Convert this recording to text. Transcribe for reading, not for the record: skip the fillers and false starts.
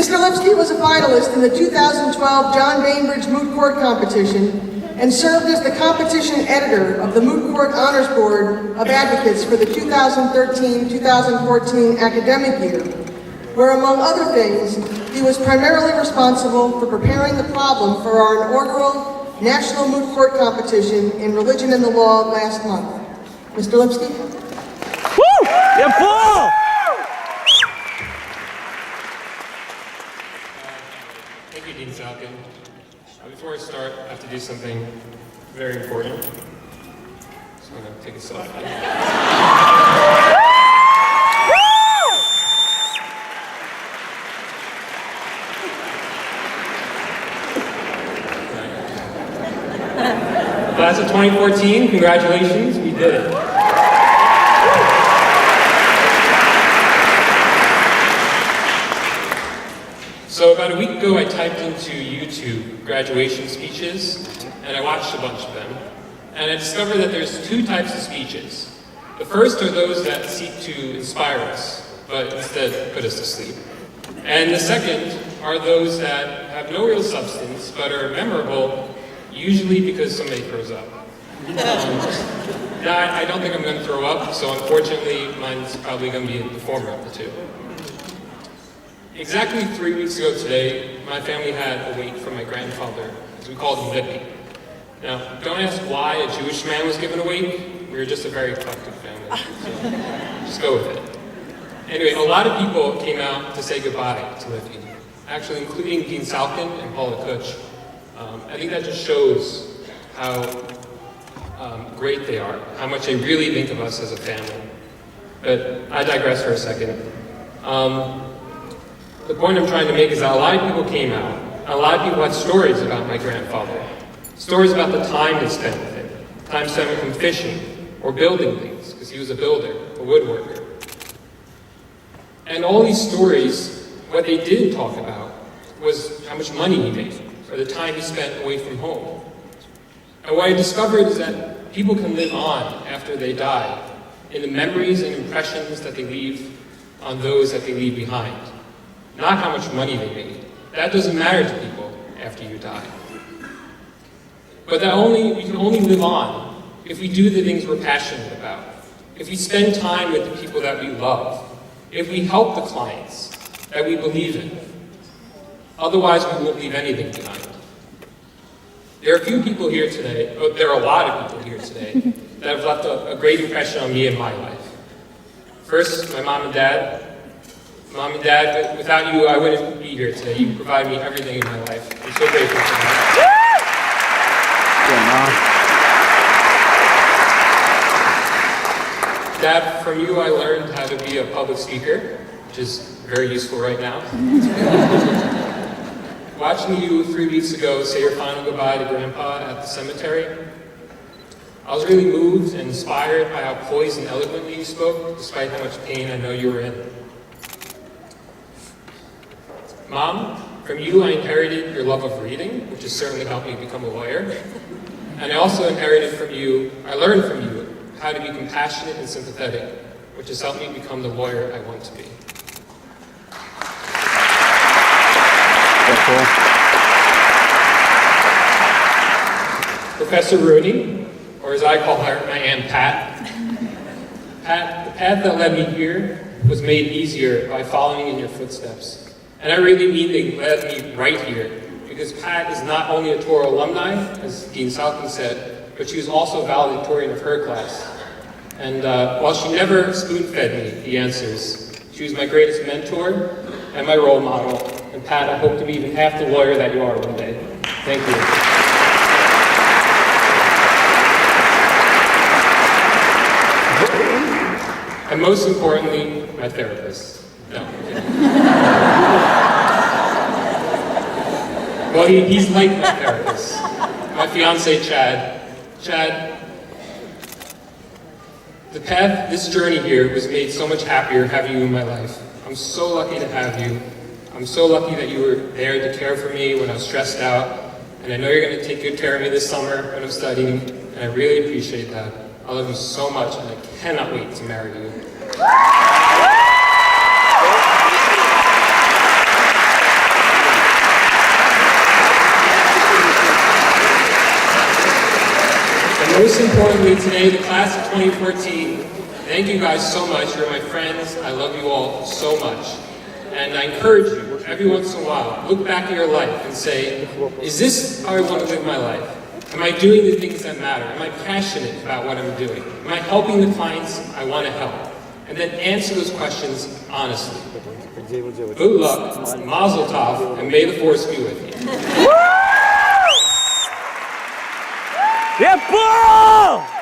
Mr. Lipsky was a finalist in the 2012 John Bainbridge Moot Court Competition and served as the competition editor of the Moot Court Honors Board of Advocates for the 2013-2014 academic year, where, among other things, he was primarily responsible for preparing the problem for our inaugural National Moot Court Competition in Religion and the Law last month. Mr. Lipsky? Woo! Yeah, Paul! Thank you, Dean Salkin. Before I start, I have to do something very important. So I'm going to take a selfie. Class of 2014, congratulations, we did it. So about a week ago, I typed into YouTube graduation speeches, and I watched a bunch of them. And I discovered that there's two types of speeches. The first are those that seek to inspire us, but instead put us to sleep. And the second are those that have no real substance, but are memorable, usually because somebody throws up. Now, I don't think I'm going to throw up, so unfortunately, mine's probably going to be the former of the two. Exactly 3 weeks ago today, my family had a wake for my grandfather, as we called him Lipsky. Now, don't ask why a Jewish man was given a wake. We were just a very collective family, so just go with it. Anyway, a lot of people came out to say goodbye to Lipsky, actually including Dean Salkin and Paula Kutch. I think that just shows how great they are, how much they really think of us as a family. But I digress for a second. The point I'm trying to make is that a lot of people came out, and a lot of people had stories about my grandfather. Stories about the time they spent with him, time spent with him fishing, or building things, because he was a builder, a woodworker. And all these stories, what they didn't talk about was how much money he made, or the time he spent away from home. And what I discovered is that people can live on after they die in the memories and impressions that they leave on those that they leave behind. Not how much money they made. That doesn't matter to people after you die. But we can only live on if we do the things we're passionate about, if we spend time with the people that we love, if we help the clients that we believe in. Otherwise, we won't leave anything behind. There are a few people here today, there are a lot of people here today, that have left a great impression on me and my life. First, my mom and dad. Mom and Dad, without you, I wouldn't be here today. You provide me everything in my life. I'm so grateful for that. Dad, from you I learned how to be a public speaker, which is very useful right now. Watching you 3 weeks ago say your final goodbye to Grandpa at the cemetery, I was really moved and inspired by how poised and eloquently you spoke, despite how much pain I know you were in. Mom, from you I inherited your love of reading, which has certainly helped me become a lawyer. And I also inherited from you, I learned from you, how to be compassionate and sympathetic, which has helped me become the lawyer I want to be. Professor Rooney, or as I call her, my Aunt Pat. Pat, the path that led me here was made easier by following in your footsteps. And I really mean they led me right here, because Pat is not only a Touro alumni, as Dean Salkin said, but she was also a valedictorian of her class. And while she never spoon-fed me the answers, she was my greatest mentor and my role model. And Pat, I hope to be even half the lawyer that you are one day. Thank you. And most importantly, my therapist. No. Well, he's like my therapist. My fiance, Chad. Chad, the path, this journey here was made so much happier having you in my life. I'm so lucky to have you. I'm so lucky that you were there to care for me when I was stressed out. And I know you're going to take good care of me this summer when I'm studying. And I really appreciate that. I love you so much, and I cannot wait to marry you. most importantly, today, the class of 2014, thank you guys so much. You're my friends. I love you all so much. And I encourage you, every once in a while, look back at your life and say, is this how I want to live my life? Am I doing the things that matter? Am I passionate about what I'm doing? Am I helping the clients I want to help? And then answer those questions honestly. Good luck, mazel tov, and may the force be with you. Yeah, bull!